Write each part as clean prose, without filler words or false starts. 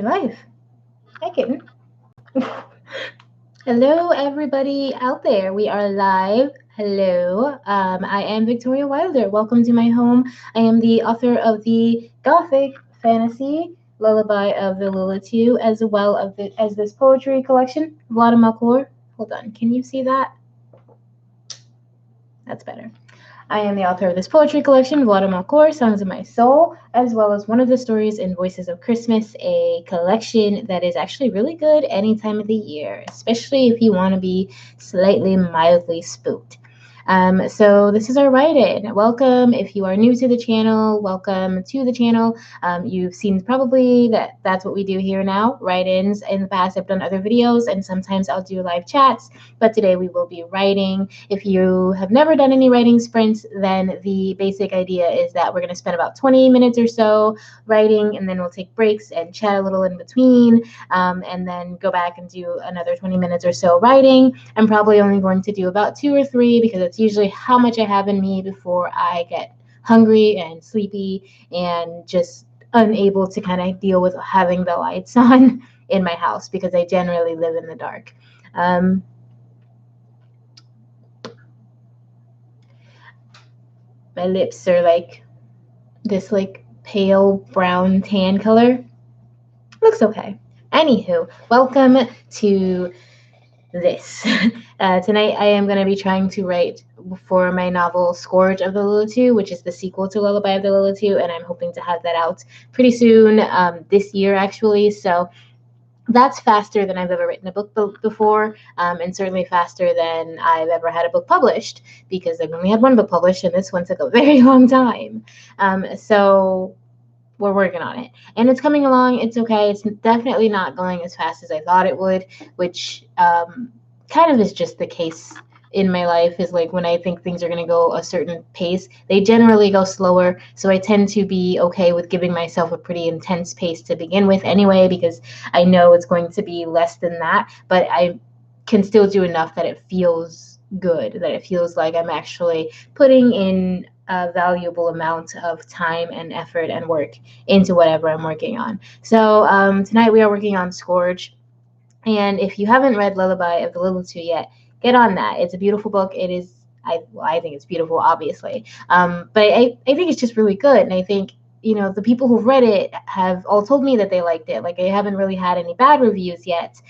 We're live. Hi, kitten. Hello, everybody out there. We are live. Hello. I am Victoria Wilder. Welcome to my home. I am the author of the Gothic fantasy Lullaby of the Lilitude, as well as this poetry collection, Vlada Malcor. Hold on. Can you see that? That's better. I am the author of this poetry collection, Vlada Malcor, Songs of My Soul, as well as one of the stories in Voices of Christmas, a collection that is actually really good any time of the year, especially if you want to be slightly mildly spooked. So this is our write-in. Welcome. If you are new to the channel, welcome to the channel. You've seen probably that's what we do here now, write-ins. In the past, I've done other videos, and sometimes I'll do live chats, but today we will be writing. If you have never done any writing sprints, then the basic idea is that we're going to spend about 20 minutes or so writing, and then we'll take breaks and chat a little in between, and then go back and do another 20 minutes or so writing. I'm probably only going to do about 2 or 3 because it's usually how much I have in me before I get hungry and sleepy and just unable to kind of deal with having the lights on in my house because I generally live in the dark. My lips are like this pale brown tan color. Looks okay. Anywho, welcome to this. Tonight I am going to be trying to write for my novel Scourge of the Lilitude, which is the sequel to Lullaby of the Lilitude, and I'm hoping to have that out pretty soon, this year actually. So that's faster than I've ever written a book before, and certainly faster than I've ever had a book published, because I've only had one book published, and this one took a very long time. So we're working on it, and it's coming along. It's okay. It's definitely not going as fast as I thought it would, which kind of is just the case in my life. Is like when I think things are going to go a certain pace, they generally go slower. So I tend to be okay with giving myself a pretty intense pace to begin with anyway, because I know it's going to be less than that, but I can still do enough that it feels good, that it feels like I'm actually putting in a valuable amount of time and effort and work into whatever I'm working on. So tonight we are working on Scourge. And if you haven't read Lullaby of the Lilitude yet, get on that. It's a beautiful book. It is, I think it's beautiful, obviously. But I think it's just really good. And I think, the people who've read it have all told me that they liked it. Like, I haven't really had any bad reviews yet.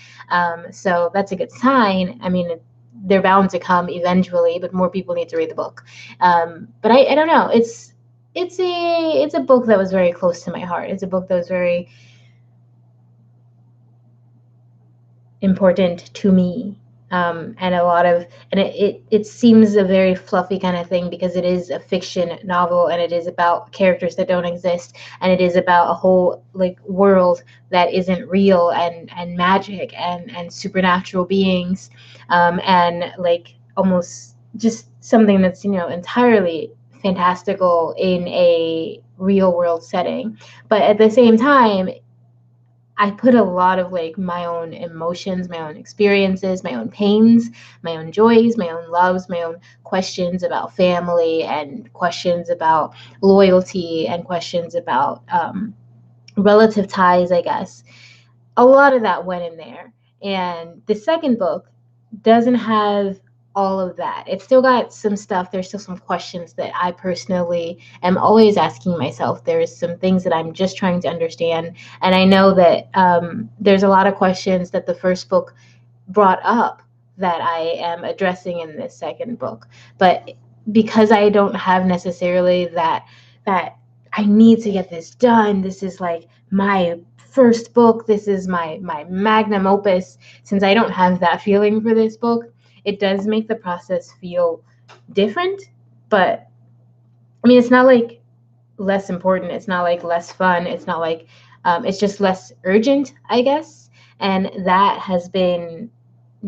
So that's a good sign. I mean, they're bound to come eventually, but more people need to read the book. But I don't know. It's a book that was very close to my heart. It's a book that was very important to me, and it seems a very fluffy kind of thing because it is a fiction novel, and it is about characters that don't exist, and it is about a whole world that isn't real, and magic and supernatural beings, and almost just something that's entirely fantastical in a real world setting. But at the same time, I put a lot of my own emotions, my own experiences, my own pains, my own joys, my own loves, my own questions about family, and questions about loyalty, and questions about relative ties, I guess. A lot of that went in there. And the second book doesn't have all of that. It's still got some stuff. There's still some questions that I personally am always asking myself. There's some things that I'm just trying to understand. And I know that there's a lot of questions that the first book brought up that I am addressing in this second book. But because I don't have necessarily that I need to get this done, this is my first book, this is my magnum opus, since I don't have that feeling for this book, it does make the process feel different. But I mean, it's not less important, it's not less fun, it's not it's just less urgent, I guess. And that has been,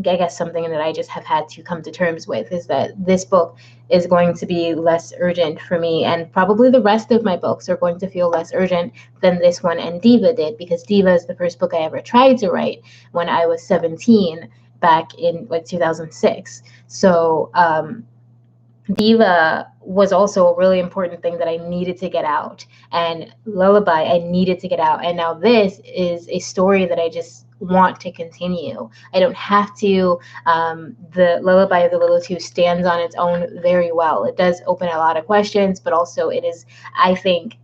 I guess, something that I just have had to come to terms with, is that this book is going to be less urgent for me, and probably the rest of my books are going to feel less urgent than this one and Diva did, because Diva is the first book I ever tried to write when I was 17, back in 2006. So Diva was also a really important thing that I needed to get out, and Lullaby I needed to get out, and now this is a story that I just want to continue. I don't have to. The Lullaby of the Little Two stands on its own very well. It does open a lot of questions, but also it is, I think,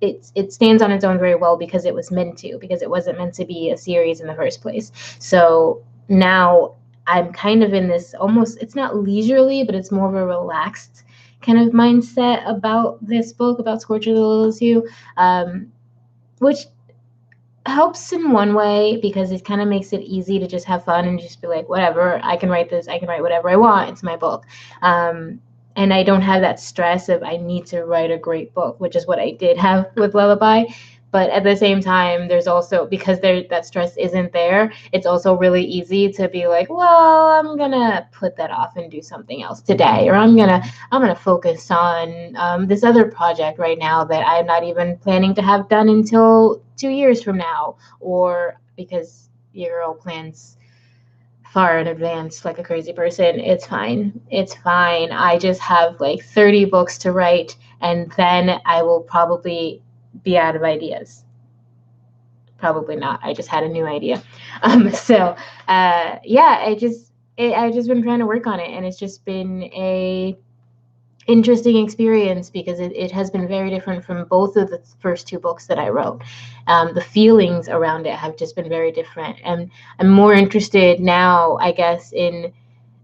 it stands on its own very well because it was meant to, because it wasn't meant to be a series in the first place. So now I'm kind of in this almost, it's not leisurely, but it's more of a relaxed kind of mindset about this book, about Scorcher the Little Two, which helps in one way because it kind of makes it easy to just have fun and just be like, whatever, I can write this, I can write whatever I want, it's my book. And I don't have that stress of I need to write a great book, which is what I did have with Lullaby. But at the same time, there's also, because that stress isn't there, it's also really easy to be like, well, I'm gonna put that off and do something else today, or I'm gonna focus on this other project right now that I'm not even planning to have done until 2 years from now, or because your girl plans far in advance like a crazy person. It's fine. It's fine. I just have like 30 books to write, and then I will probably be out of ideas. Probably not. I just had a new idea. Yeah, I've just been trying to work on it, and it's just been a interesting experience because it has been very different from both of the first two books that I wrote. The feelings around it have just been very different, and I'm more interested now, I guess, in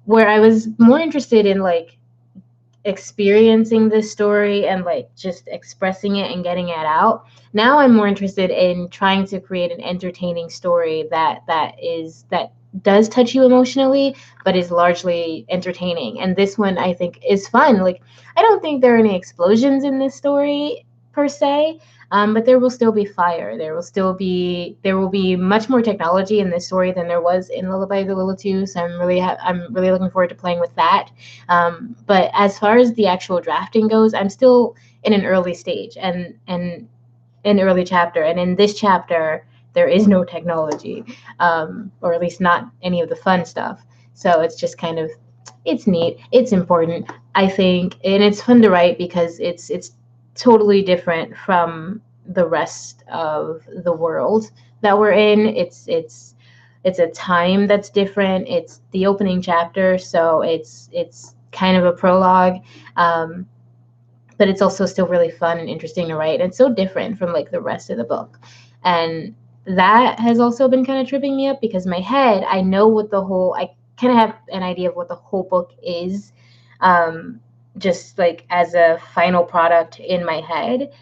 where I was more interested in like experiencing this story and like just expressing it and getting it out. Now I'm more interested in trying to create an entertaining story that does touch you emotionally but is largely entertaining. And this one I think is fun. Like, I don't think there are any explosions in this story per se, but there will still be fire. There will be much more technology in this story than there was in Lullaby of the Little Two. So I'm really looking forward to playing with that. But as far as the actual drafting goes, I'm still in an early stage and an early chapter. And in this chapter, there is no technology, or at least not any of the fun stuff. So it's just kind of, it's neat. It's important, I think, and it's fun to write because it's totally different from the rest of the world that we're in. It's a time that's different. It's the opening chapter, so it's kind of a prologue. But it's also still really fun and interesting to write. And it's so different from like the rest of the book. And that has also been kind of tripping me up because my head, I know what I kind of have an idea of what the whole book is, just like as a final product in my head.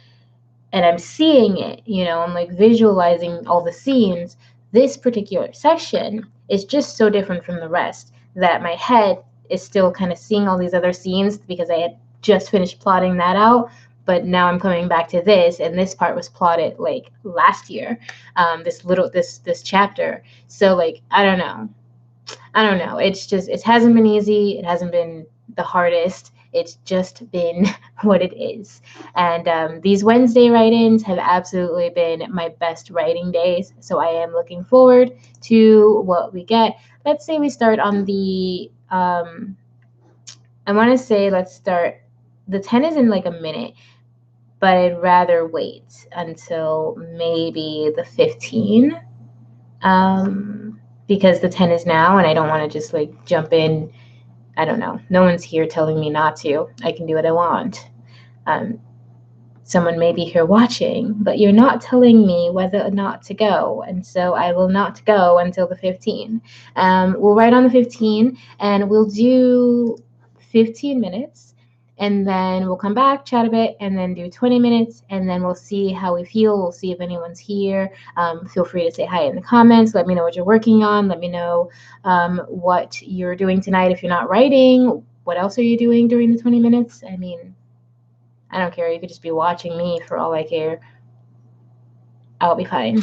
And I'm seeing it, I'm like visualizing all the scenes. This particular section is just so different from the rest that my head is still kind of seeing all these other scenes because I had just finished plotting that out. But now I'm coming back to this, and this part was plotted like last year, this chapter. So like, I don't know. It's just, it hasn't been easy. It hasn't been the hardest. It's just been what it is. And these Wednesday write-ins have absolutely been my best writing days. So I am looking forward to what we get. Let's say we start on the, I want to say let's start, the 10 is in like a minute, but I'd rather wait until maybe the 15. Because the 10 is now and I don't want to just like jump in. I don't know. No one's here telling me not to. I can do what I want. Someone may be here watching, but you're not telling me whether or not to go. And so I will not go until the 15. We'll write on the 15 and we'll do 15 minutes. And then we'll come back, chat a bit, and then do 20 minutes, and then we'll see how we feel. We'll see if anyone's here. Feel free to say hi in the comments. Let me know what you're working on. Let me know what you're doing tonight if you're not writing. What else are you doing during the 20 minutes? I mean, I don't care. You could just be watching me for all I care. I'll be fine.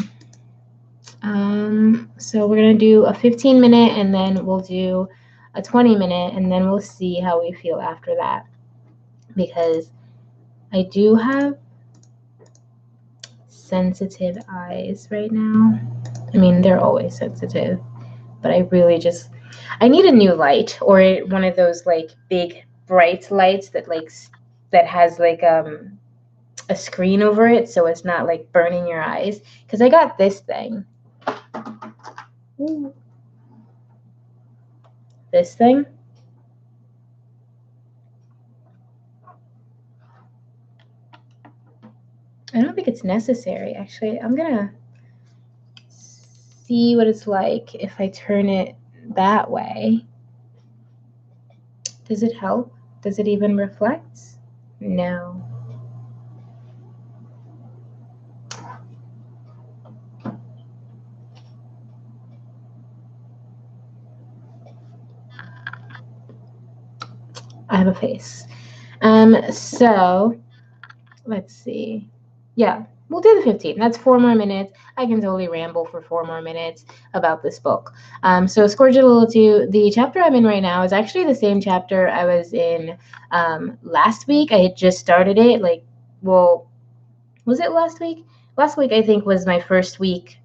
So we're going to do a 15-minute, and then we'll do a 20-minute, and then we'll see how we feel after that. Because I do have sensitive eyes right now. I mean, they're always sensitive, but I really I need a new light or one of those like big bright lights that that has like a screen over it, so it's not like burning your eyes. Because I got this thing. Ooh. This thing. I don't think it's necessary, actually. I'm gonna see what it's like if I turn it that way. Does it help? Does it even reflect? No. I have a face. So let's see. Yeah, we'll do the 15. That's 4 more minutes. I can totally ramble for 4 more minutes about this book. So Scourge the chapter I'm in right now is actually the same chapter I was in last week. I had just started it. Was it last week? Last week, I think, was my first week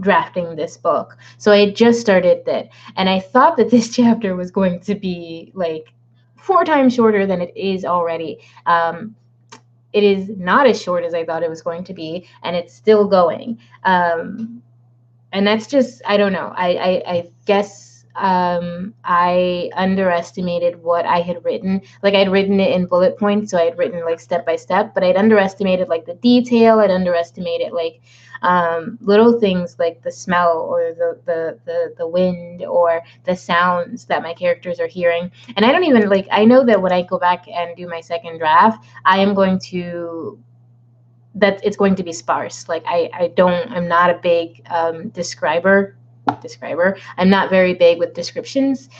drafting this book. So I had just started that. And I thought that this chapter was going to be like 4 times shorter than it is already. It is not as short as I thought it was going to be, and it's still going. And that's just, I don't know. I guess I underestimated what I had written. Like, I'd written it in bullet points, so I had written like step by step, but I'd underestimated like the detail. I'd underestimated like little things like the smell or the wind or the sounds that my characters are hearing. And I don't even like, I know that when I go back and do my second draft, I am going to that it's going to be sparse. Like I'm not a big describer. I'm not very big with descriptions.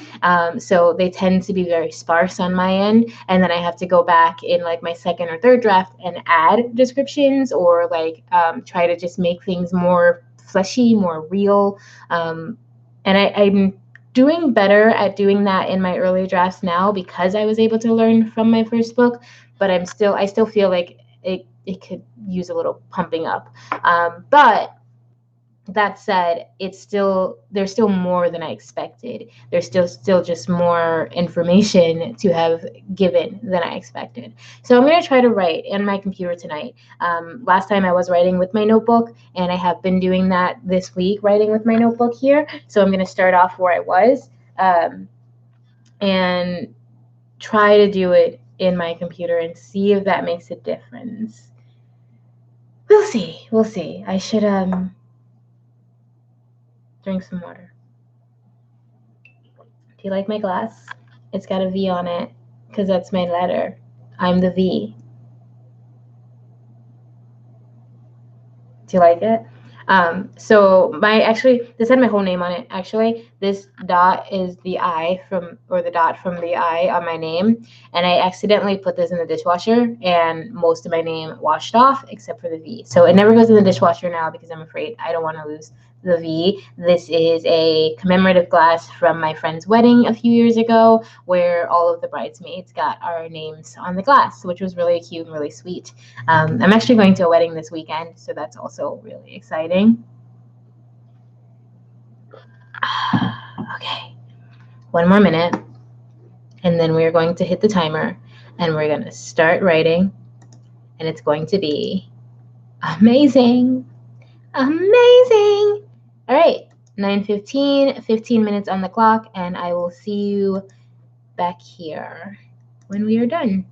So they tend to be very sparse on my end. And then I have to go back in like my second or third draft and add descriptions or like try to just make things more fleshy, more real. And I'm doing better at doing that in my early drafts now because I was able to learn from my first book. But I still feel like it could use a little pumping up. But that said, there's still more than I expected. There's still just more information to have given than I expected. So I'm going to try to write in my computer tonight. Last time I was writing with my notebook, and I have been doing that this week, writing with my notebook here. So I'm going to start off where I was and try to do it in my computer and see if that makes a difference. We'll see. I should drink some water. Do you like my glass? It's got a V on it because that's my letter. I'm the V. Do you like it? So this had my whole name on it. Actually, this dot is the dot from the I on my name, and I accidentally put this in the dishwasher, and most of my name washed off except for the V. So it never goes in the dishwasher now because I'm afraid I don't want to lose the V. This is a commemorative glass from my friend's wedding a few years ago, where all of the bridesmaids got our names on the glass, which was really cute and really sweet. I'm actually going to a wedding this weekend, so that's also really exciting. Okay, 1 more minute, and then we're going to hit the timer, and we're going to start writing, and it's going to be amazing. Amazing. All right, 9:15, 15 minutes on the clock, and I will see you back here when we are done.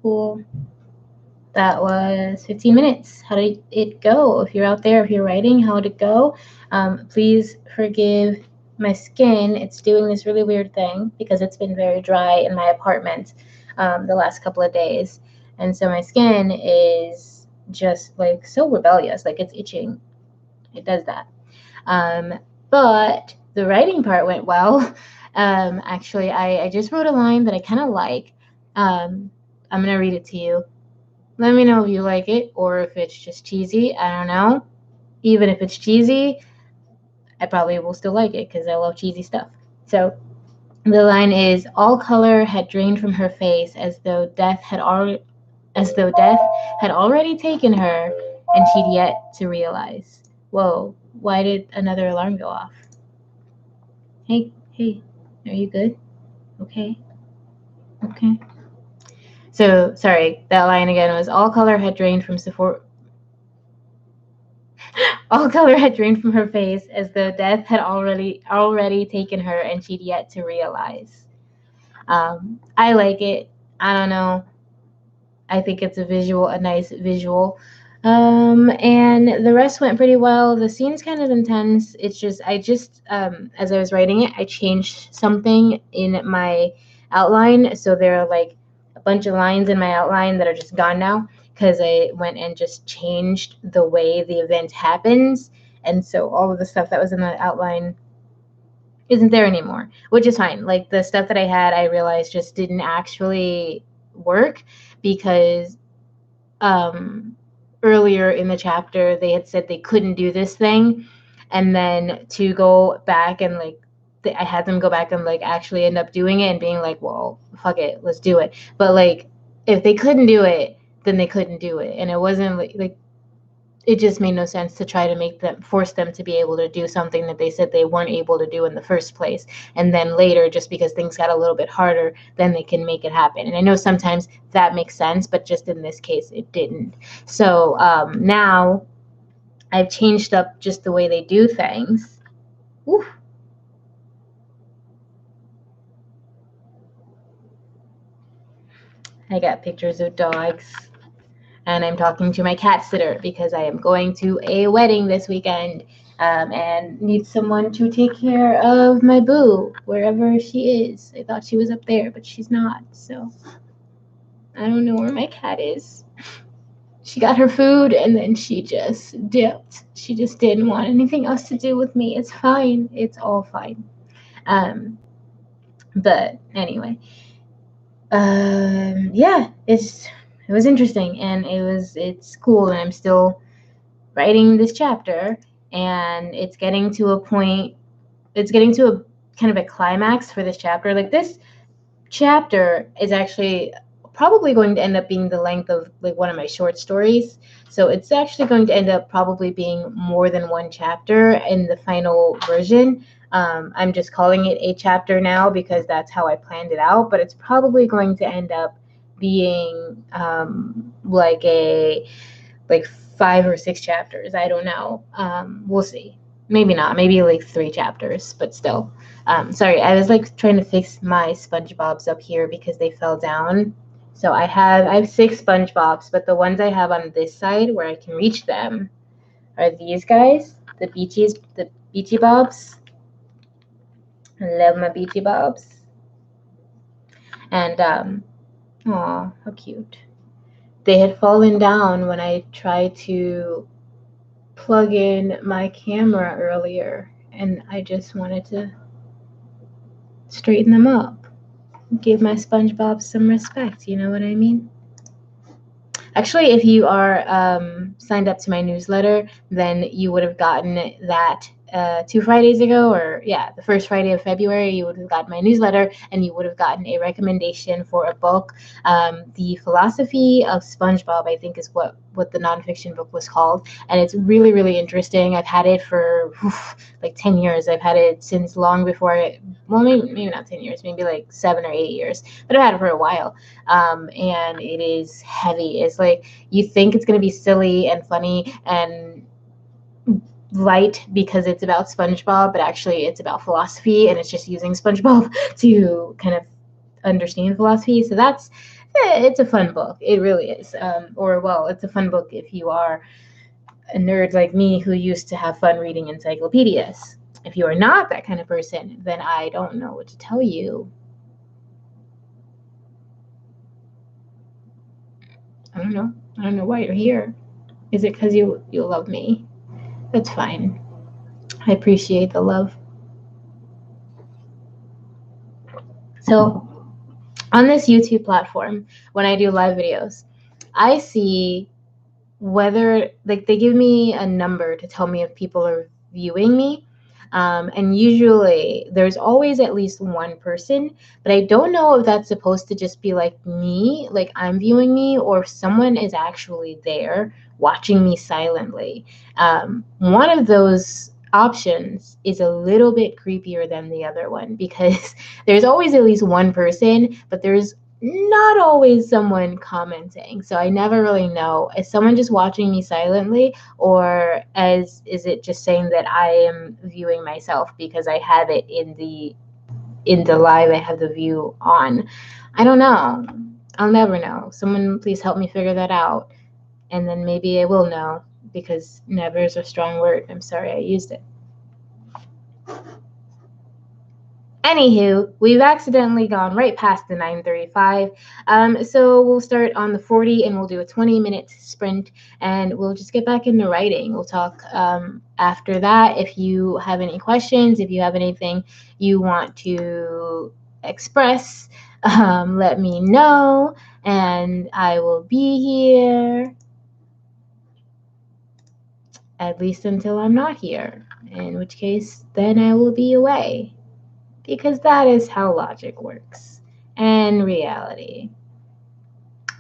Cool. That was 15 minutes. How did it go? If you're out there, if you're writing, how did it go? Please forgive my skin. It's doing this really weird thing because it's been very dry in my apartment the last couple of days. And so my skin is just like so rebellious, like it's itching. It does that. But the writing part went well. Actually, I just wrote a line that I kind of like. I'm going to read it to you. Let me know if you like it or if it's just cheesy. I don't know. Even if it's cheesy, I probably will still like it because I love cheesy stuff. So the line is, all color had drained from her face as though death had already taken her and she'd yet to realize. Whoa, why did another alarm go off? Hey, are you good? Okay. So, sorry, that line again was, all color had drained from all color had drained from her face as though death had already taken her and she'd yet to realize. I like it. I don't know. I think it's a nice visual. And the rest went pretty well. The scene's kind of intense. It's just, as I was writing it, I changed something in my outline. So there are like a bunch of lines in my outline that are just gone now because I went and just changed the way the event happens. And so all of the stuff that was in the outline isn't there anymore, which is fine. Like the stuff that I had, I realized just didn't actually work because earlier in the chapter they had said they couldn't do this thing, and then to go back and like I had them go back and like actually end up doing it and being like, well, fuck it, let's do it. But like if they couldn't do it, then they couldn't do it, and it wasn't like it just made no sense to try to force them to be able to do something that they said they weren't able to do in the first place. And then later, just because things got a little bit harder, then they can make it happen. And I know sometimes that makes sense, but just in this case, it didn't. So now I've changed up just the way they do things. Oof. I got pictures of dogs. And I'm talking to my cat sitter because I am going to a wedding this weekend and need someone to take care of my boo wherever she is. I thought she was up there, but she's not. So I don't know where my cat is. She got her food and then she just dipped. She just didn't want anything else to do with me. It's fine. It's all fine. But anyway, yeah, it was interesting and it's cool, and I'm still writing this chapter, and it's getting to a kind of a climax for this chapter. Like this chapter is actually probably going to end up being the length of like one of my short stories. So it's actually going to end up probably being more than one chapter in the final version. I'm just calling it a chapter now because that's how I planned it out, but it's probably going to end up being like 5 or 6 chapters. I don't know. We'll see. Maybe not. Maybe like 3 chapters, but still. Sorry, I was like trying to fix my SpongeBobs up here because they fell down. So I have 6 SpongeBobs, but the ones I have on this side where I can reach them are these guys, the Beachy Bobs. I love my Beachy Bobs. And aw, how cute. They had fallen down when I tried to plug in my camera earlier, and I just wanted to straighten them up, give my SpongeBob some respect, you know what I mean? Actually, if you are signed up to my newsletter, then you would have gotten that 2 Fridays ago, or the first Friday of February, you would have gotten my newsletter and you would have gotten a recommendation for a book. The Philosophy of SpongeBob, I think, is what the nonfiction book was called, and it's really, really interesting. I've had it for like 10 years. I've had it since long before maybe not 10 years, maybe like 7 or 8 years, but I've had it for a while. And it is heavy. It's like you think it's going to be silly and funny and light because it's about SpongeBob, but actually it's about philosophy, and it's just using SpongeBob to kind of understand philosophy. So that's it's a fun book. It really is. It's a fun book if you are a nerd like me who used to have fun reading encyclopedias. If you are not that kind of person, then I don't know what to tell you. I don't know. I don't know why you're here. Is it because you love me? That's fine. I appreciate the love. So, on this YouTube platform, when I do live videos, I see whether, like, they give me a number to tell me if people are viewing me. And usually there's always at least one person, but I don't know if that's supposed to just be like me, like I'm viewing me, or if someone is actually there watching me silently. One of those options is a little bit creepier than the other one because there's always at least one person, but there's not always someone commenting. So I never really know. Is someone just watching me silently, or is it just saying that I am viewing myself because I have it in the live, I have the view on. I don't know. I'll never know. Someone please help me figure that out. And then maybe I will know, because never is a strong word. I'm sorry I used it. Anywho, we've accidentally gone right past the 9:35. So we'll start on the 40 and we'll do a 20-minute sprint, and we'll just get back into writing. We'll talk after that. If you have any questions, if you have anything you want to express, let me know, and I will be here at least until I'm not here, in which case then I will be away. Because that is how logic works and reality.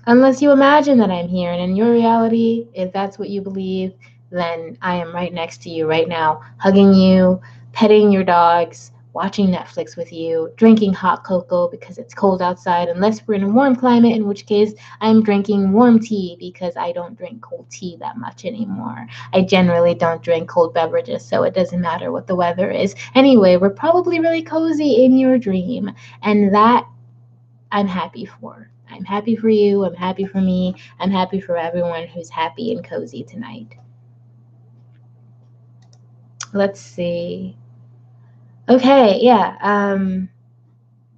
Unless you imagine that I'm here, and in your reality, if that's what you believe, then I am right next to you right now, hugging you, petting your dogs, watching Netflix with you, drinking hot cocoa because it's cold outside, unless we're in a warm climate, in which case I'm drinking warm tea because I don't drink cold tea that much anymore. I generally don't drink cold beverages, so it doesn't matter what the weather is. Anyway, we're probably really cozy in your dream, and that I'm happy for. I'm happy for you. I'm happy for me. I'm happy for everyone who's happy and cozy tonight. Let's see. Okay, yeah.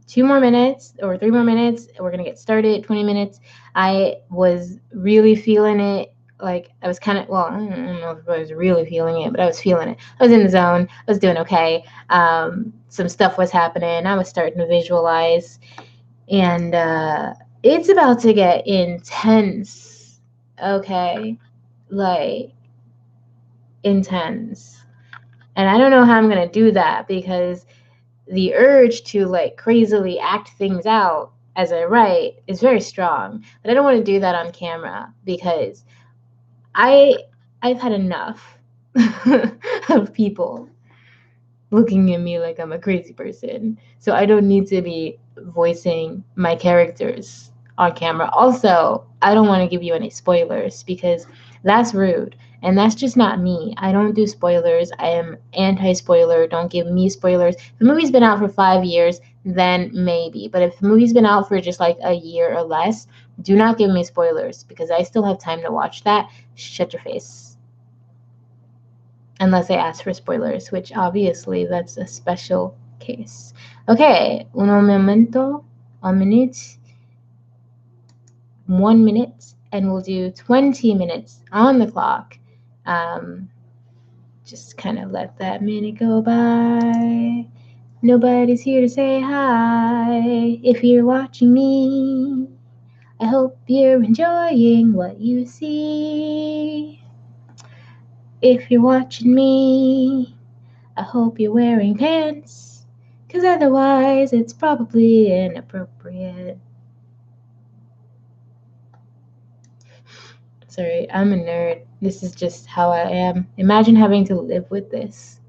2 more minutes or 3 more minutes. We're going to get started. 20 minutes. I was really feeling it. Like, I was kind of, well, I don't know if I was really feeling it, but I was feeling it. I was in the zone. I was doing okay. Some stuff was happening. I was starting to visualize. And it's about to get intense. Okay? Like, intense. And I don't know how I'm going to do that, because the urge to like crazily act things out as I write is very strong. But I don't want to do that on camera, because I've had enough of people looking at me like I'm a crazy person. So I don't need to be voicing my characters on camera. Also, I don't want to give you any spoilers, because that's rude. And that's just not me. I don't do spoilers. I am anti-spoiler. Don't give me spoilers. If the movie's been out for 5 years, then maybe. But if the movie's been out for just like a year or less, do not give me spoilers, because I still have time to watch that. Shut your face. Unless I ask for spoilers, which obviously that's a special case. Okay, un momento, a minute, 1 minute, and we'll do 20 minutes on the clock. Just kind of let that minute go by. Nobody's here to say hi. If you're watching me, I hope you're enjoying what you see. If you're watching me, I hope you're wearing pants, 'cause otherwise it's probably inappropriate. Sorry, I'm a nerd. This is just how I am. Imagine having to live with this.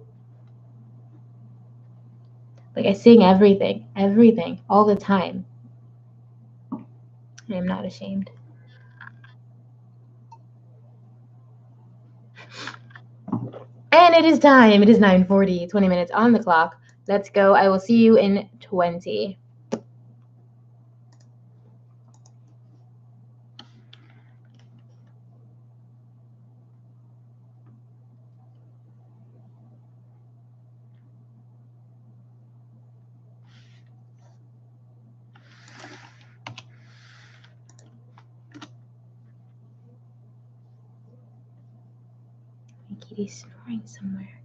Like, I sing everything, all the time. I am not ashamed. And it is time. It is 9:40, 20 minutes on the clock. Let's go. I will see you in 20. My kitty's snoring somewhere.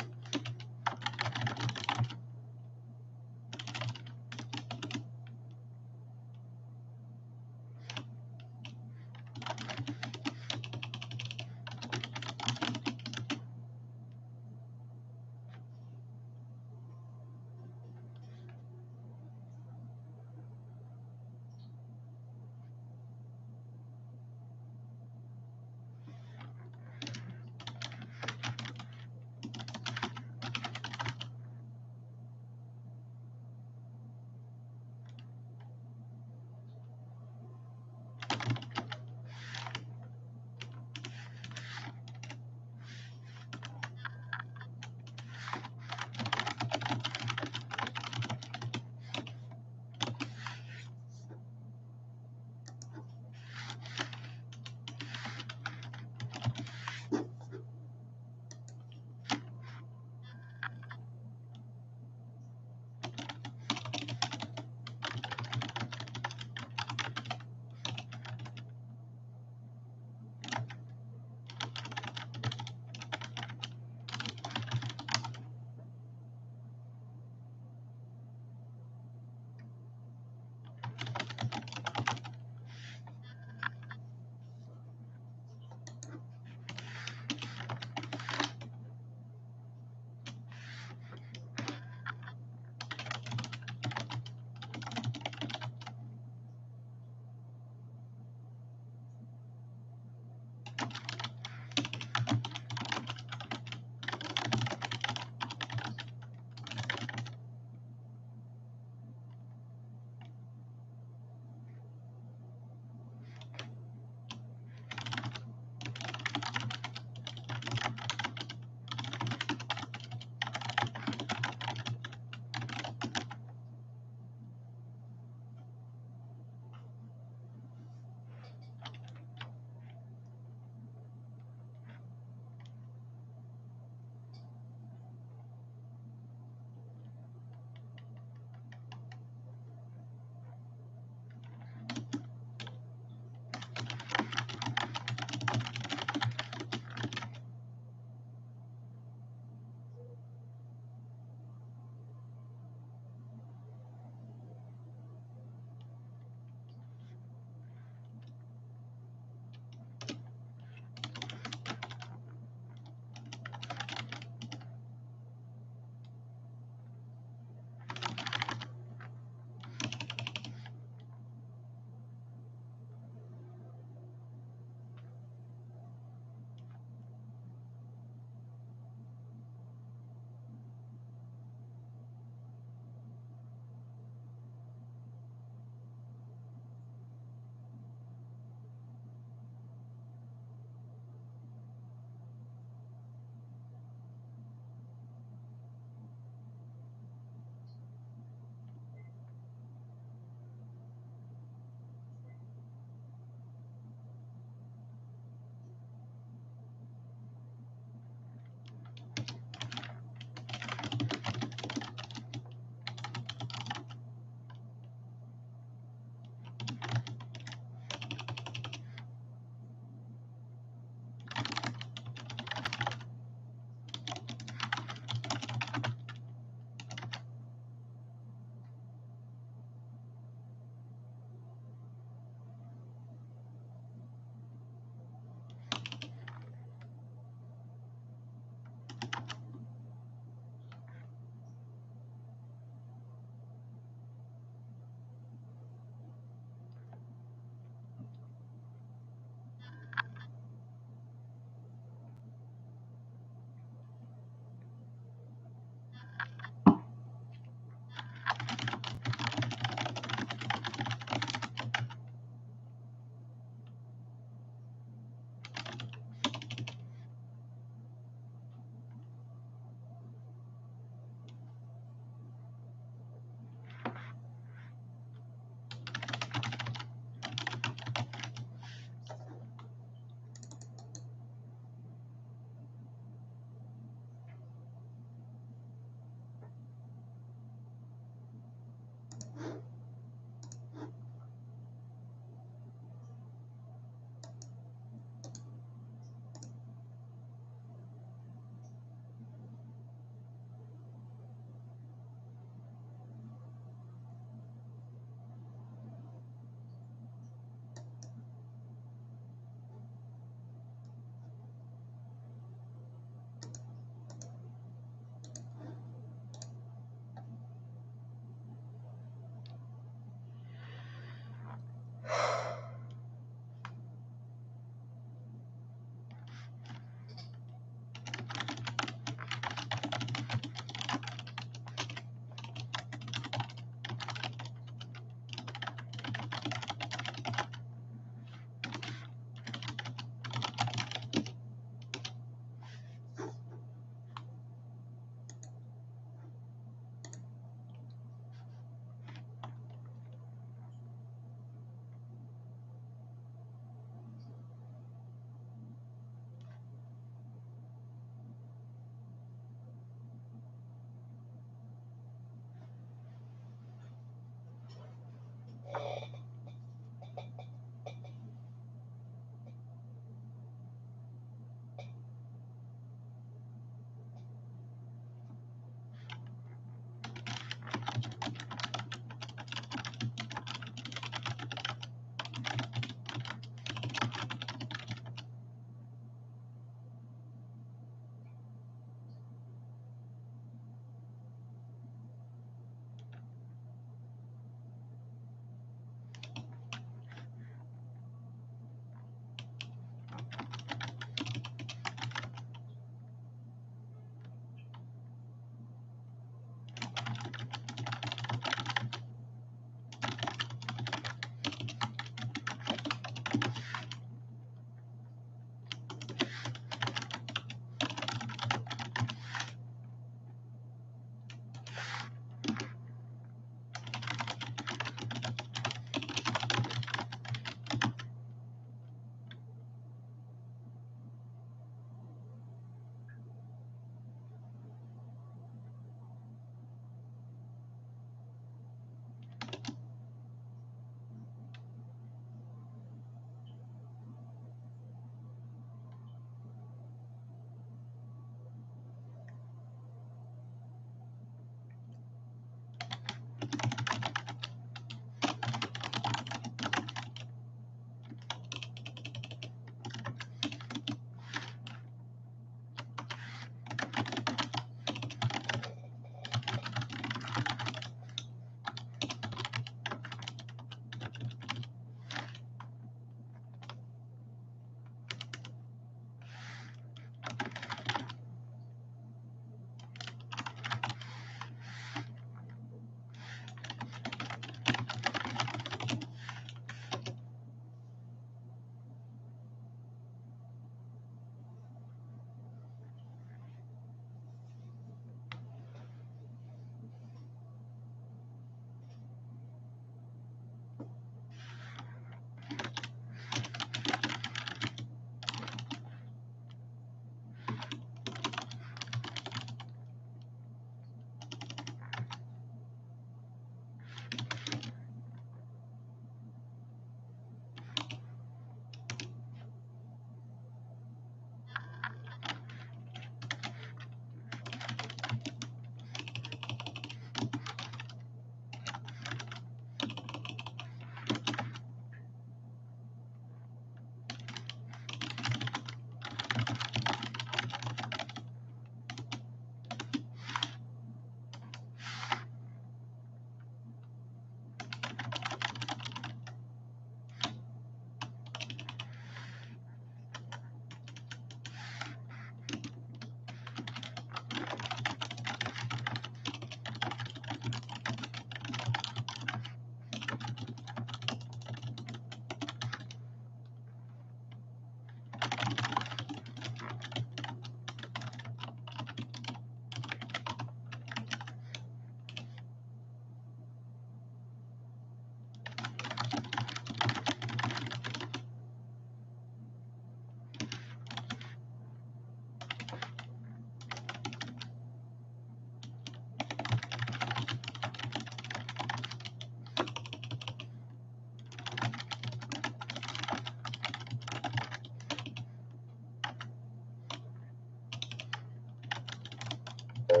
Ooh,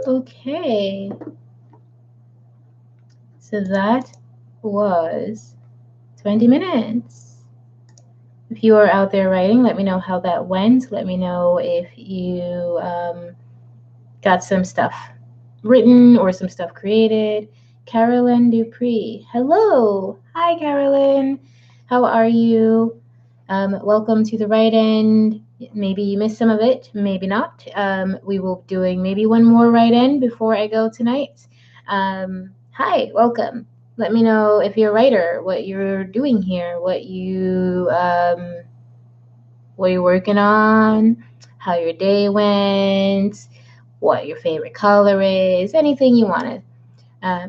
okay. So that was 20 minutes. If you are out there writing, let me know how that went. Let me know if you got some stuff written or some stuff created. Carolyn Dupree. Hello. Hi, Carolyn. How are you? Welcome to the Right End. Maybe you missed some of it, maybe not. We will be doing maybe one more Right End before I go tonight. Hi, welcome. Let me know if you're a writer, what you're doing here, what you're working on, how your day went, what your favorite color is, anything you want to.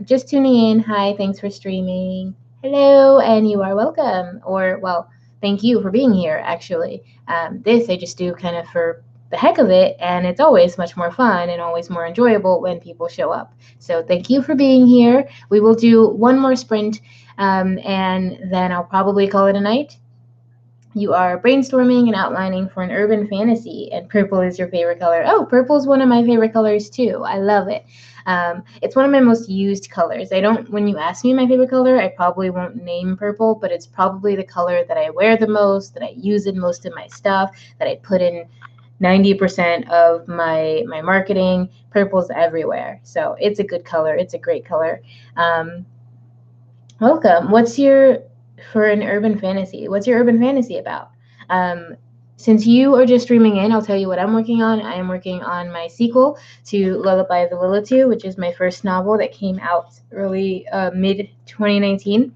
Just tuning in. Hi, thanks for streaming. Hello, and you are welcome. Or, well, thank you for being here, actually. This I just do kind of for the heck of it, and it's always much more fun and always more enjoyable when people show up. So thank you for being here. We will do one more sprint, and then I'll probably call it a night. You are brainstorming and outlining for an urban fantasy, and purple is your favorite color. Oh, purple is one of my favorite colors too. I love it. It's one of my most used colors. When you ask me my favorite color, I probably won't name purple, but it's probably the color that I wear the most, that I use in most of my stuff, that I put in 90% of my marketing. Purple's everywhere. So it's a good color. It's a great color. Welcome. For an urban fantasy, what's your urban fantasy about? Since you are just streaming in, I'll tell you what I'm working on. I am working on my sequel to Lullaby of the Lilitu, which is my first novel that came out mid 2019.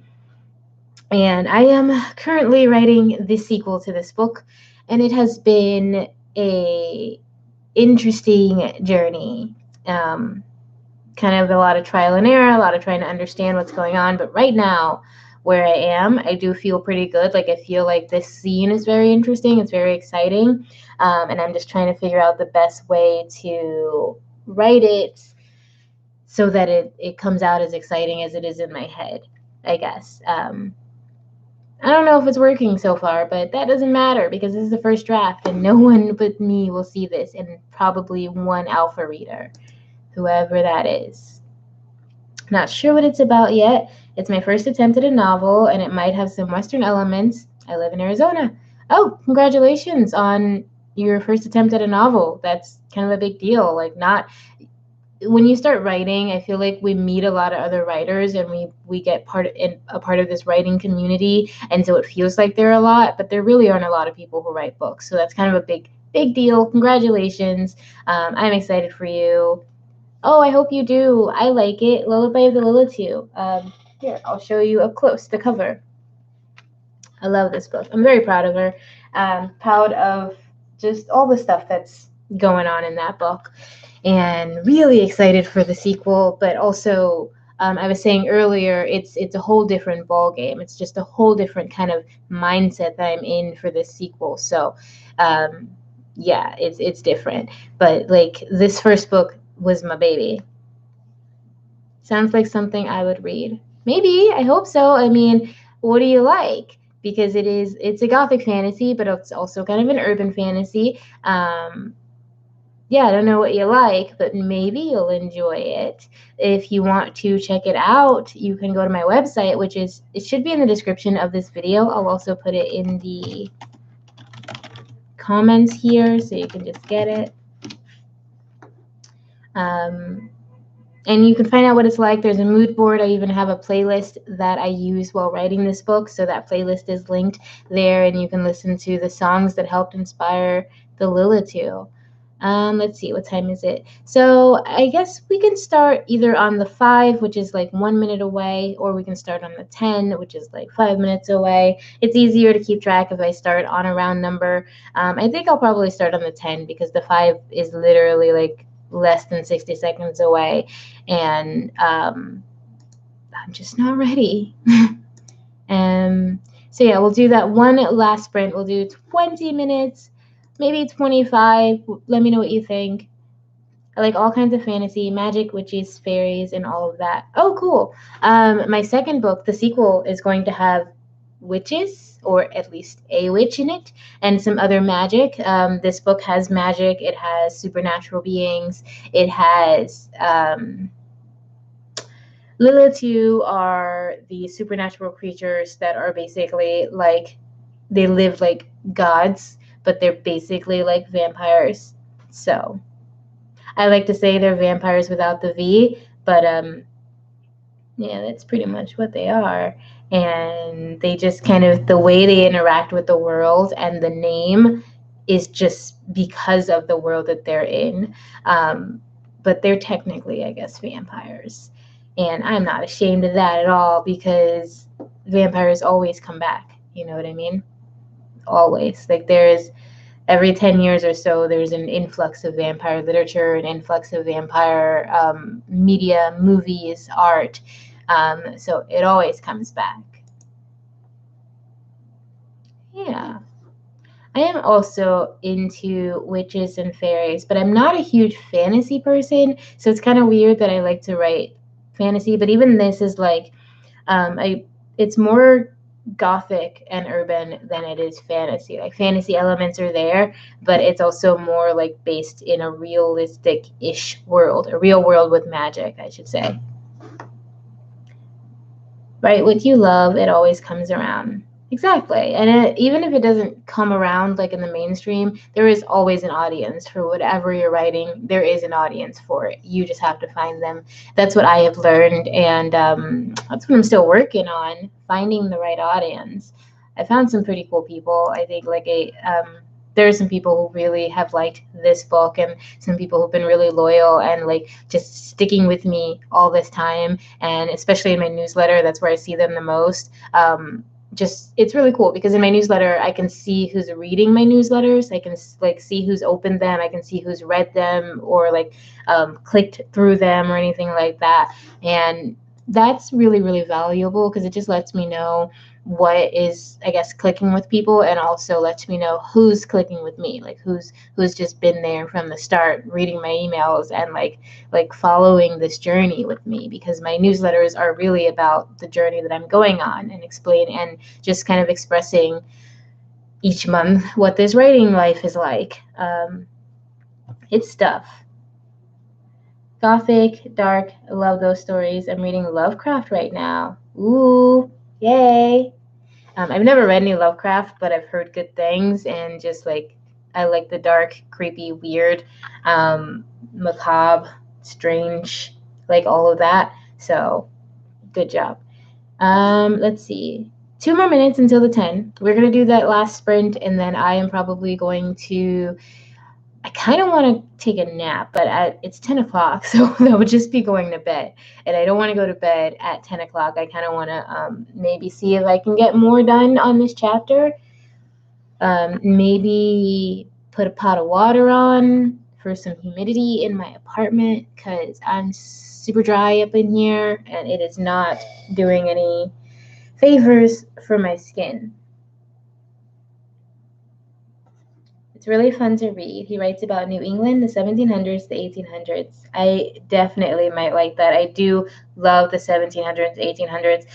And I am currently writing the sequel to this book, and it has been a interesting journey. Kind of a lot of trial and error, a lot of trying to understand what's going on. But right now, where I am, I do feel pretty good. Like, I feel like this scene is very interesting. It's very exciting. And I'm just trying to figure out the best way to write it so that it comes out as exciting as it is in my head, I guess. I don't know if it's working so far, but that doesn't matter because this is the first draft and no one but me will see this, and probably one alpha reader, whoever that is. Not sure what it's about yet. It's my first attempt at a novel, and it might have some Western elements. I live in Arizona. Oh, congratulations on your first attempt at a novel. That's kind of a big deal. Like, not when you start writing, I feel like we meet a lot of other writers, and we get a part of this writing community, and so it feels like there are a lot, but there really aren't a lot of people who write books. So that's kind of a big deal. Congratulations. I'm excited for you. Oh, I hope you do. I like it. Lullaby of the Lilitu. Here, I'll show you up close the cover. I love this book. I'm very proud of her. Proud of just all the stuff that's going on in that book, and really excited for the sequel. But also, I was saying earlier, it's a whole different ball game. It's just a whole different kind of mindset that I'm in for this sequel. So, yeah, it's different. But like, this first book was my baby. Sounds like something I would read. Maybe. I hope so. I mean, what do you like? Because it's a gothic fantasy, but it's also kind of an urban fantasy. Yeah, I don't know what you like, but maybe you'll enjoy it. If you want to check it out, you can go to my website, it should be in the description of this video. I'll also put it in the comments here so you can just get it. And you can find out what it's like. There's a mood board. I even have a playlist that I use while writing this book. So that playlist is linked there, and you can listen to the songs that helped inspire the Lilitu. Let's see, what time is it? So I guess we can start either on the 5, which is like 1 minute away, or we can start on the 10, which is like 5 minutes away. It's easier to keep track if I start on a round number. I think I'll probably start on the 10 because the 5 is literally like less than 60 seconds away, and I'm just not ready. So yeah, we'll do that one last sprint. We'll do 20 minutes, maybe 25. Let me know what you think. I like all kinds of fantasy, magic, witches, fairies, and all of that. Oh, cool. My second book, the sequel, is going to have witches, or at least a witch in it, and some other magic. This book has magic. It has supernatural beings. It has Lilitu are the supernatural creatures that are basically like they live like gods, but they're basically like vampires. So I like to say they're vampires without the V, but yeah, that's pretty much what they are. And they just kind of the way they interact with the world and the name is just because of the world that they're in. But they're technically, I guess, vampires. And I'm not ashamed of that at all because vampires always come back. You know what I mean? Always. Like there's every 10 years or so, there's an influx of vampire literature, an influx of vampire media, movies, art. So it always comes back. Yeah. I am also into witches and fairies, but I'm not a huge fantasy person. So it's kind of weird that I like to write fantasy. But even this is like, it's more gothic and urban than it is fantasy. Like fantasy elements are there, but it's also more like based in a realistic-ish world, a real world with magic, I should say. Right? What you love, it always comes around. Exactly. And even if it doesn't come around like in the mainstream, there is always an audience for whatever you're writing. There is an audience for it. You just have to find them. That's what I have learned. And that's what I'm still working on, finding the right audience. I found some pretty cool people. I think there are some people who really have liked this book and some people who've been really loyal and like just sticking with me all this time. And especially in my newsletter, that's where I see them the most. Just it's really cool because in my newsletter I can see who's reading my newsletters. I can like see who's opened them. I can see who's read them or like clicked through them or anything like that. And that's really, really valuable because it just lets me know what is, I guess, clicking with people, and also lets me know who's clicking with me, like who's just been there from the start reading my emails and like following this journey with me, because my newsletters are really about the journey that I'm going on and explain and just kind of expressing each month what this writing life is like. It's stuff. Gothic, dark, I love those stories. I'm reading Lovecraft right now. Ooh, yay. I've never read any Lovecraft, but I've heard good things, and just like I like the dark, creepy, weird, macabre, strange, like all of that. So, good job. Let's see. 2 more minutes until the 10. We're gonna do that last sprint, and then I am probably going to. I kind of want to take a nap, but it's 10 o'clock, so that would just be going to bed. And I don't want to go to bed at 10 o'clock. I kind of want to maybe see if I can get more done on this chapter. Maybe put a pot of water on for some humidity in my apartment because I'm super dry up in here and it is not doing any favors for my skin. It's really fun to read. He writes about New England, the 1700s, the 1800s. I definitely might like that. I do love the 1700s, 1800s.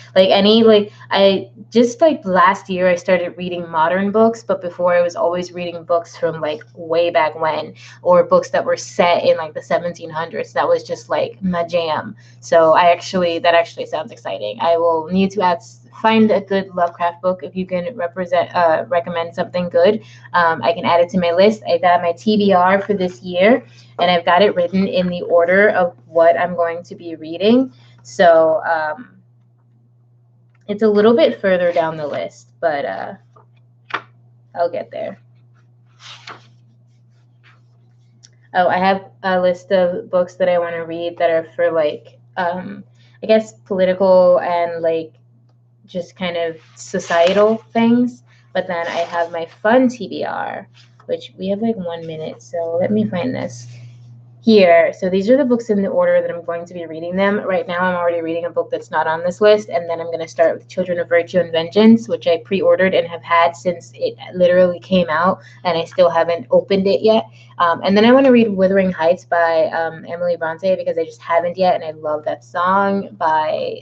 I just like last year I started reading modern books, but before I was always reading books from like way back when, or books that were set in like the 1700s. That was just like my jam. So that actually sounds exciting. I will need to find a good Lovecraft book if you can recommend something good. I can add it to my list. I got my TBR for this year, and I've got it written in the order of what I'm going to be reading. So it's a little bit further down the list, but I'll get there. Oh, I have a list of books that I want to read that are for like, I guess, political and like just kind of societal things. But then I have my fun TBR, which we have like 1 minute. So let me find this. here. So these are the books in the order that I'm going to be reading them. Right now, I'm already reading a book that's not on this list, and then I'm going to start with Children of Virtue and Vengeance, which I pre-ordered and have had since it literally came out, and I still haven't opened it yet. And then I want to read Wuthering Heights by Emily Bronte because I just haven't yet, and I love that song by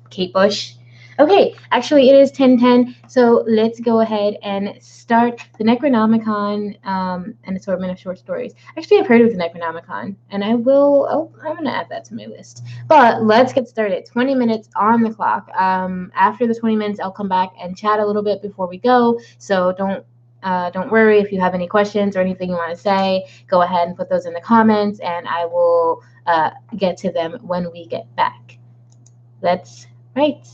Kate Bush. Okay, actually, it is 10:10, so let's go ahead and start the Necronomicon, an assortment of short stories. Actually, I've heard of the Necronomicon, and I'm going to add that to my list. But let's get started. 20 minutes on the clock. After the 20 minutes, I'll come back and chat a little bit before we go, so don't worry if you have any questions or anything you want to say. Go ahead and put those in the comments, and I will get to them when we get back. Let's write.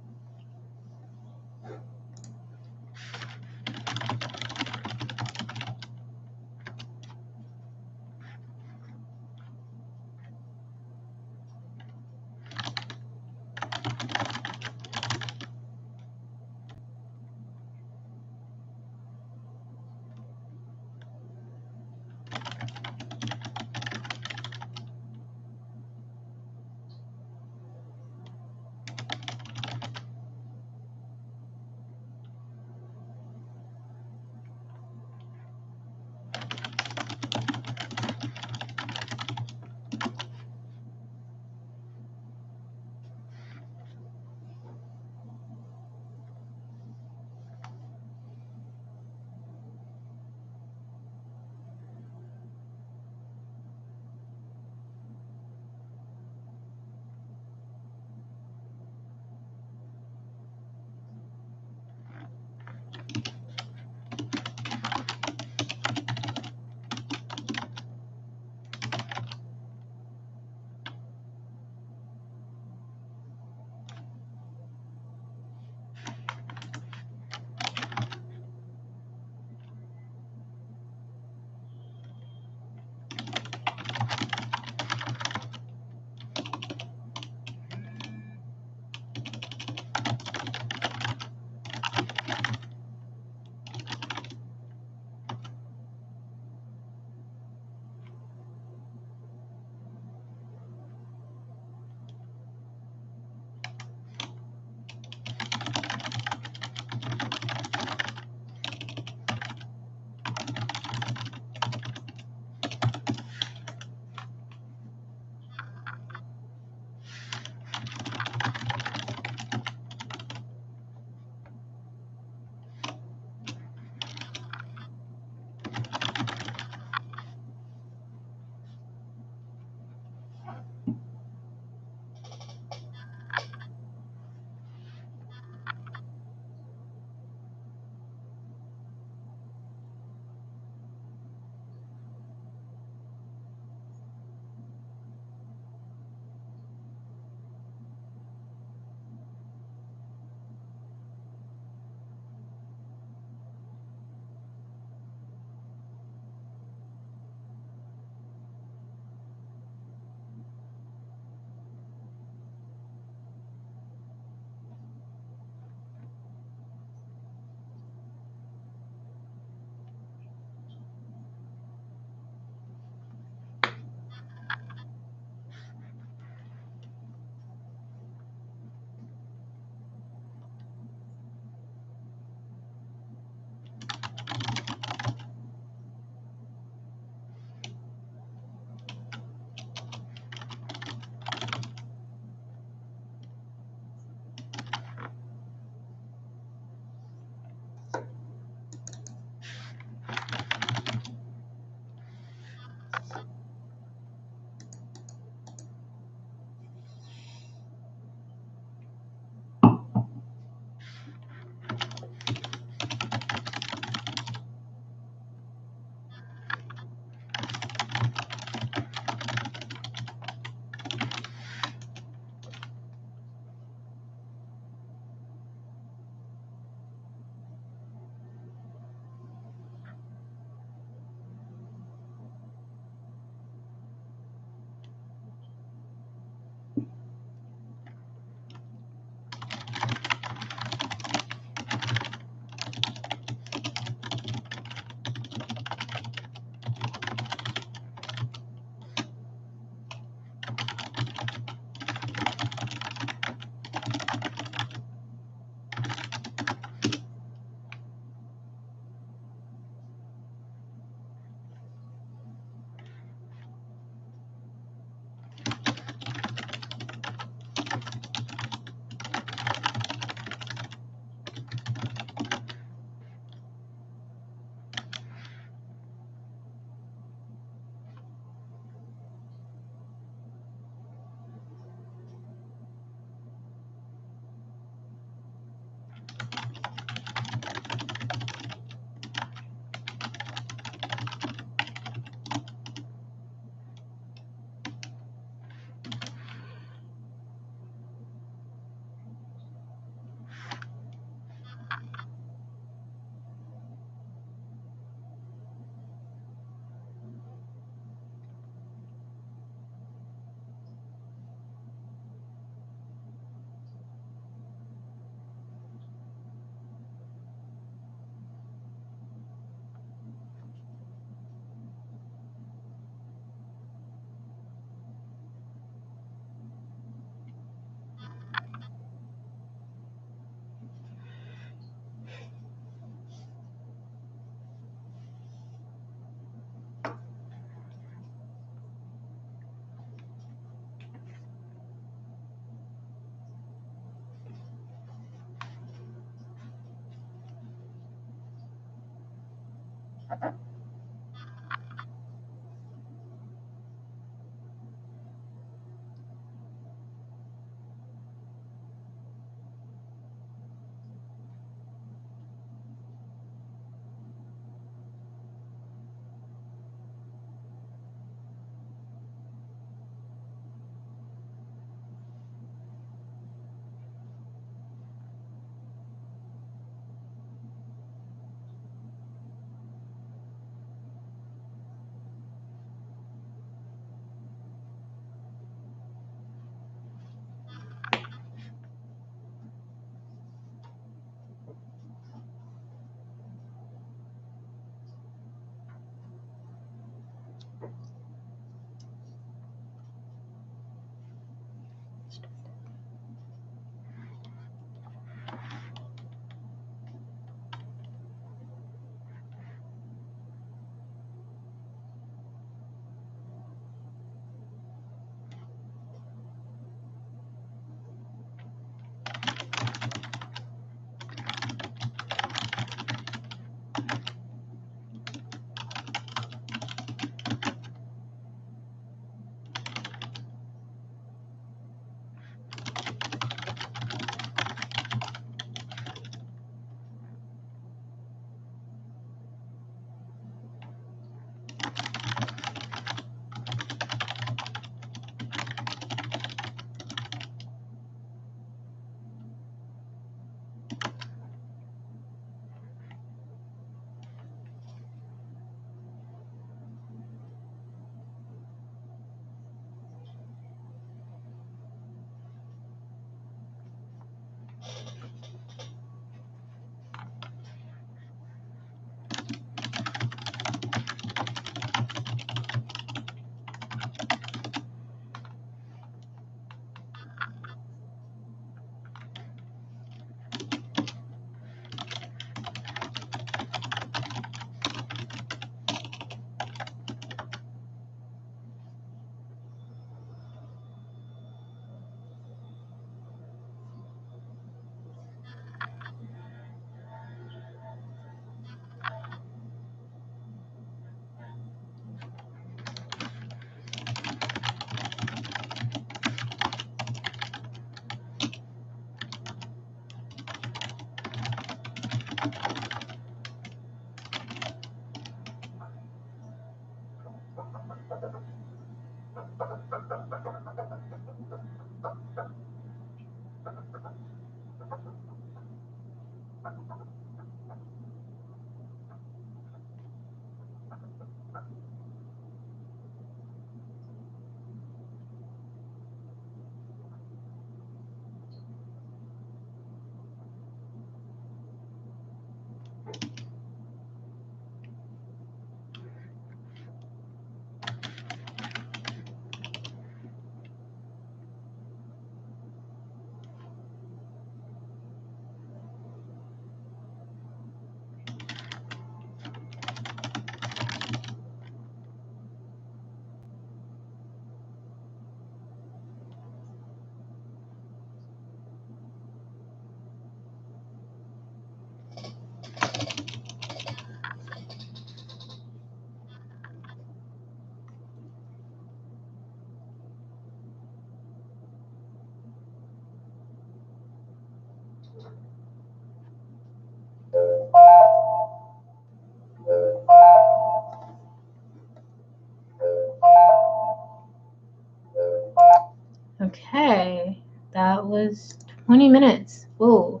Okay, that was 20 minutes. Whoa.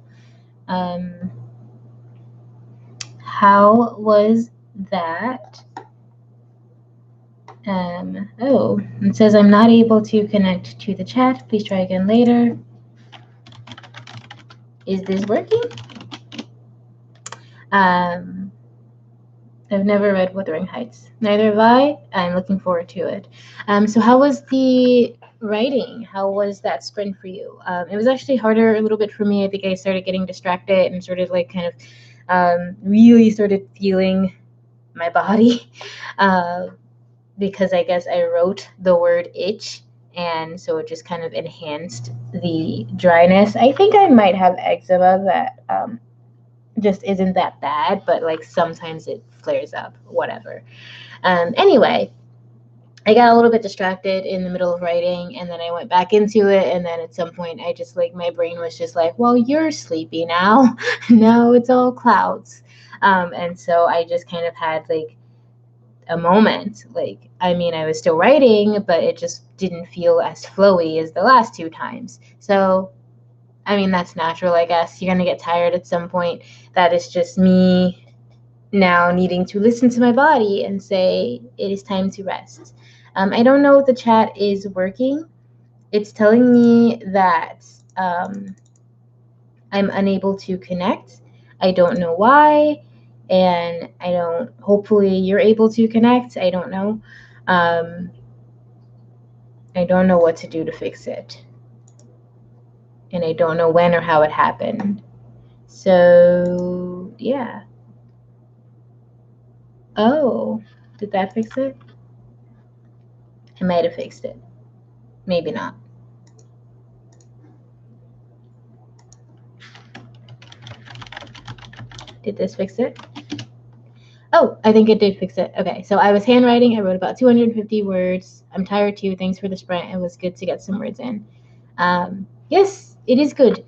How was that? Oh, it says I'm not able to connect to the chat. Please try again later. Is this working? I've never read Wuthering Heights. Neither have I. I'm looking forward to it. So how was the writing? How was that sprint for you? It was actually harder a little bit for me. I think I started getting distracted and sort of like kind of really started feeling my body because I guess I wrote the word itch, and so it just kind of enhanced the dryness. I think I might have eczema that just isn't that bad, but like sometimes it flares up, whatever. Anyway, I got a little bit distracted in the middle of writing, and then I went back into it, and then at some point I just like, my brain was just like, well, you're sleepy now. No, it's all clouds. And so I just kind of had like a moment. Like, I mean, I was still writing, but it just didn't feel as flowy as the last two times. So, I mean, that's natural, I guess. You're going to get tired at some point. That is just me now needing to listen to my body and say, it is time to rest. I don't know if the chat is working. It's telling me that I'm unable to connect. I don't know why. And hopefully you're able to connect. I don't know. I don't know what to do to fix it. And I don't know when or how it happened. So, yeah. Oh, did that fix it? I might have fixed it. Maybe not. Did this fix it? Oh, I think it did fix it. Okay, so I was handwriting. I wrote about 250 words. I'm tired too. Thanks for the sprint. It was good to get some words in. Yes, it is good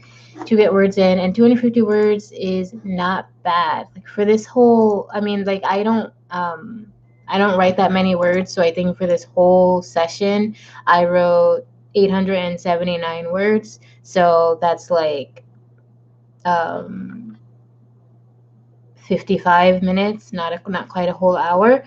to get words in, and 250 words is not bad. Like for this whole, I mean, like I don't write that many words, so I think for this whole session, I wrote 879 words. So that's like 55 minutes, not quite a whole hour.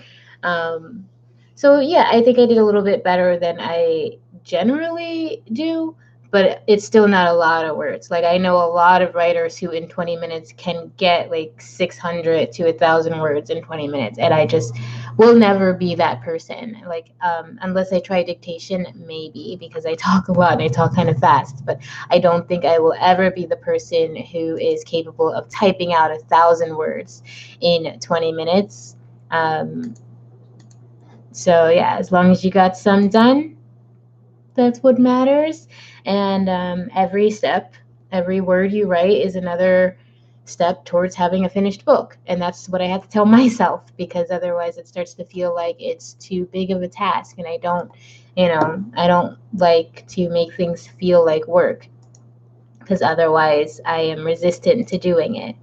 So yeah, I think I did a little bit better than I generally do, but it's still not a lot of words. Like I know a lot of writers who in 20 minutes can get like 600 to 1,000 words in 20 minutes, and I just will never be that person. Like unless I try dictation, maybe, because I talk a lot and I talk kind of fast, but I don't think I will ever be the person who is capable of typing out 1,000 words in 20 minutes. So yeah, as long as you got some done, that's what matters. And every word you write is another step towards having a finished book. And that's what I have to tell myself, because otherwise it starts to feel like it's too big of a task. And I don't like to make things feel like work, because otherwise I am resistant to doing it.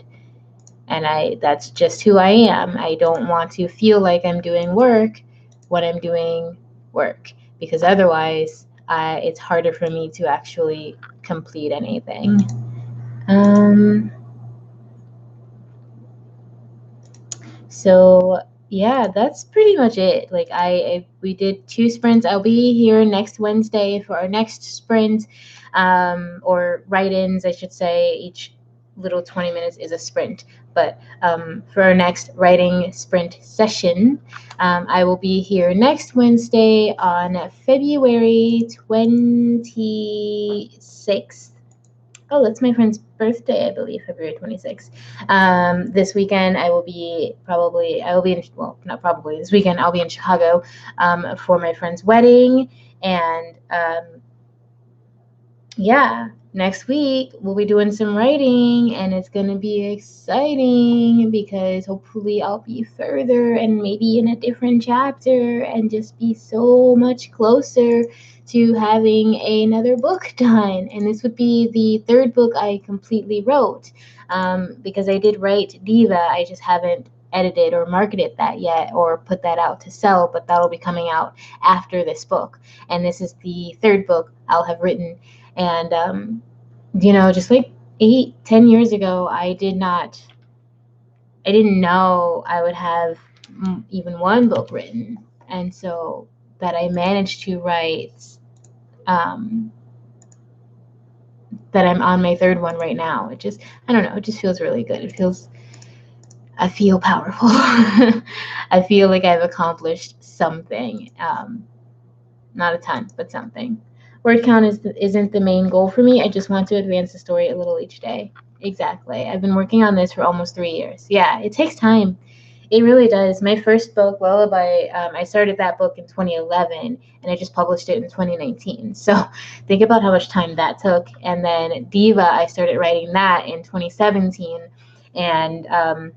And that's just who I am. I don't want to feel like I'm doing work when I'm doing work, because otherwise it's harder for me to actually complete anything. So yeah, that's pretty much it. Like we did 2 sprints. I'll be here next Wednesday for our next sprint, or write-ins, I should say. Each little 20 minutes is a sprint. But for our next writing sprint session, I will be here next Wednesday on February 26th. Oh, that's my friend's birthday, I believe, February 26th. This weekend I will be not probably, this weekend I'll be in Chicago for my friend's wedding. And yeah, next week we'll be doing some writing, and it's going to be exciting because hopefully I'll be further and maybe in a different chapter and just be so much closer to having another book done. And this would be the 3rd book I completely wrote, because I did write Diva. I just haven't edited or marketed that yet or put that out to sell, but that'll be coming out after this book. And this is the 3rd book I'll have written. And just like 8-10 years ago, I didn't know I would have even one book written. And so that I managed to write, that I'm on my 3rd one right now. I don't know, it just feels really good. I feel powerful. I feel like I've accomplished something. Not a ton, but something. Word count isn't the main goal for me. I just want to advance the story a little each day. Exactly. I've been working on this for almost 3 years. Yeah, it takes time. It really does. My first book, Lullaby, I started that book in 2011, and I just published it in 2019. So think about how much time that took. And then Diva, I started writing that in 2017, And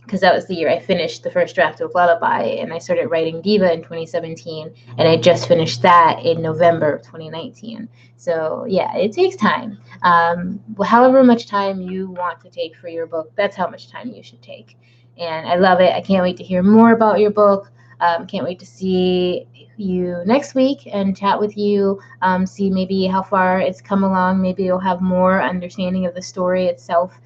because that was the year I finished the first draft of Lullaby, and I started writing Diva in 2017, and I just finished that in November of 2019. So yeah, it takes time. However much time you want to take for your book, that's how much time you should take. And I love it. I can't wait to hear more about your book. Can't wait to see you next week and chat with you, see maybe how far it's come along. Maybe you'll have more understanding of the story itself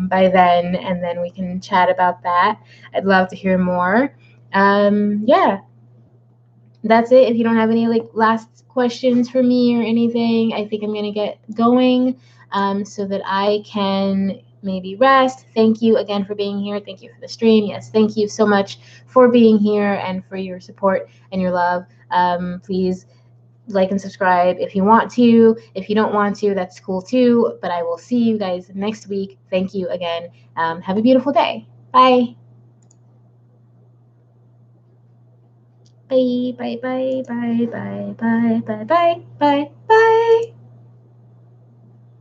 by then, and then we can chat about that. I'd love to hear more. Yeah, that's it. If you don't have any like last questions for me or anything, I think I'm gonna get going, so that I can maybe rest. Thank you again for being here. Thank you for the stream. Yes, thank you so much for being here and for your support and your love. Please like and subscribe if you want to. If you don't want to, that's cool too. But I will see you guys next week. Thank you again. Have a beautiful day. Bye. Bye, bye, bye, bye, bye, bye, bye, bye, bye, bye.